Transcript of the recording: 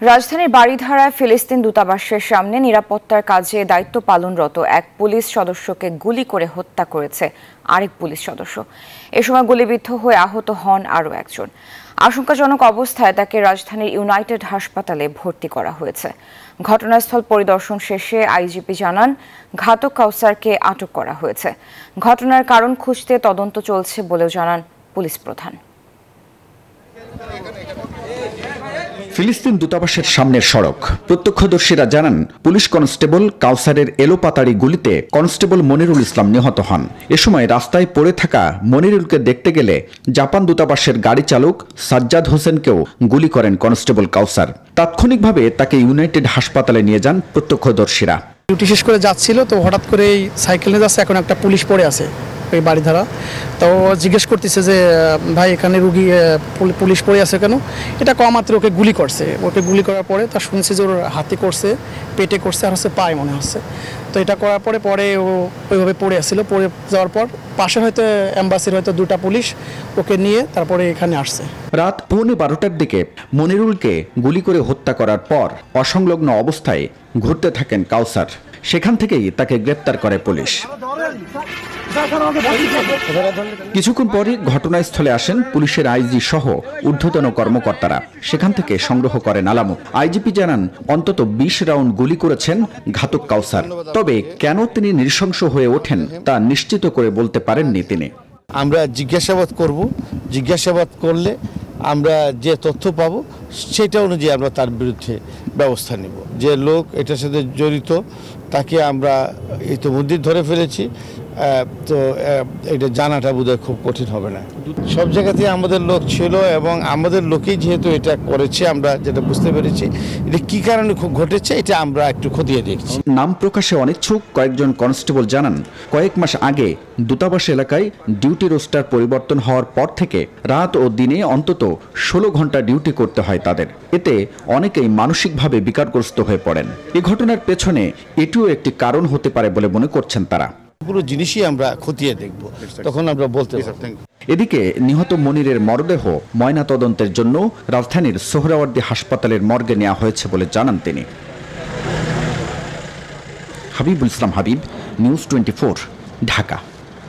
রাজধানীর বারিধারায় ফিলিস্তিন দূতাবাসের সামনে নিরাপত্তার কাজে দায়িত্ব পালনরত এক পুলিশ সদস্যকে গুলি করে হত্যা করেছে আরেক পুলিশ সদস্য। এ সময় গুলিবিদ্ধ হয়ে আহত হন আরও একজন। আশঙ্কাজনক অবস্থায় তাকে রাজধানীর ইউনাইটেড হাসপাতালে ভর্তি করা হয়েছে। ঘটনাস্থল পরিদর্শন শেষে আইজিপি জানান, ঘাতক কাউসারকে আটক করা হয়েছে। ঘটনার কারণ খুঁজতে তদন্ত চলছে বলেও জানান পুলিশ প্রধান। ফিলিস্তিন দূতাবাসের সামনের সড়ক। প্রত্যক্ষদর্শীরা জানান, পুলিশ কনস্টেবল কাউসারের এলোপাতাড়ি গুলিতে কনস্টেবল মনিরুল ইসলাম নিহত হন। এ সময় রাস্তায় পড়ে থাকা মনিরুলকে দেখতে গেলে জাপান দূতাবাসের গাড়ি চালক সাজ্জাদ হোসেনকেও গুলি করেন কনস্টেবল কাউসার। তাৎক্ষণিকভাবে তাকে ইউনাইটেড হাসপাতালে নিয়ে যান প্রত্যক্ষদর্শীরা। ডিউটি শেষ করে যাচ্ছিল, তো হঠাৎ করে এই সাইকেল নিয়ে যাচ্ছে, এখন একটা পুলিশ পড়ে আছে এই বাড়িধারা। তো জিজ্ঞেস করতেছে যে ভাই এখানে রুগী পুলিশ পড়ে আছে কেন? এটা কম মাত্র ওকে গুলি করছে। ওকে গুলি করার পরে তা শুনছি যে ওর হাতে করছে, পেটে করছে, আর হচ্ছে পায়ে মনে হচ্ছে। তো এটা করার পরে ও ওইভাবে পড়ে আসছিল। পড়ে যাওয়ার পর পাশে হয়তো অ্যাম্বাসির হয়তো দুটা পুলিশ ওকে নিয়ে তারপরে এখানে আসছে। রাত 11:15টার দিকে মনিরুলকে গুলি করে হত্যা করার পর অসংলগ্ন অবস্থায় ঘুরতে থাকেন কাউসার। সেখান থেকেই তাকে গ্রেপ্তার করে পুলিশ। কিছুক্ষণ পরই ঘটনাস্থলে আসেন পুলিশের আইজি সহ ঊর্ধ্বতন কর্মকর্তারা। সেখান থেকে সংগ্রহ করেন আলামত। আইজিপি জানান, অন্তত 20 রাউন্ড গুলি করেছেন ঘাতক কাউসার। তবে কেন তিনি নৃশংস হয়ে ওঠেন তা নিশ্চিত করে বলতে পারেননি তিনি। আমরা জিজ্ঞাসাবাদ করব, জিজ্ঞাসাবাদ করলে আমরা যে তথ্য পাব সেটা অনুযায়ী আমরা তার বিরুদ্ধে ব্যবস্থা নেব। যে লোক এটার সাথে জড়িত তাকে আমরা ইতিমধ্যে ধরে ফেলেছি। তো এটা জানাটা বোধহয় খুব কঠিন হবে না। সব জায়গাতেই আমাদের লোক ছিল এবং আমাদের লোকেই যেহেতু এটা করেছে, আমরা যেটা বুঝতে পেরেছি এটা কি কারণে খুব ঘটেছে এটা আমরা একটু খতিয়ে দেখছি। নাম প্রকাশে অনিচ্ছুক কয়েকজন কনস্টেবল জানান, কয়েক মাস আগে দূতাবাস এলাকায় ডিউটি রোস্টার পরিবর্তন হওয়ার পর থেকে রাত ও দিনে অন্তত 16 ঘন্টা ডিউটি করতে হয় তাদের। এতে অনেকেই মানসিকভাবে বিকারগ্রস্ত হয়ে পড়েন। এই ঘটনার পেছনে এটিও একটি কারণ হতে পারে বলে মনে করছেন তারা। পুরো জিনিসই আমরা খতিয়ে দেখব, তখন আমরা বলতে পারব। এদিকে নিহত মনিরের মরদেহ ময়নাতদন্তের জন্য রাজধানীর সোহরাওয়ার্দী হাসপাতালের মর্গে নেওয়া হয়েছে বলে জানান তিনি। হাবিবুল ইসলাম হাবিব, নিউজ 24, ঢাকা।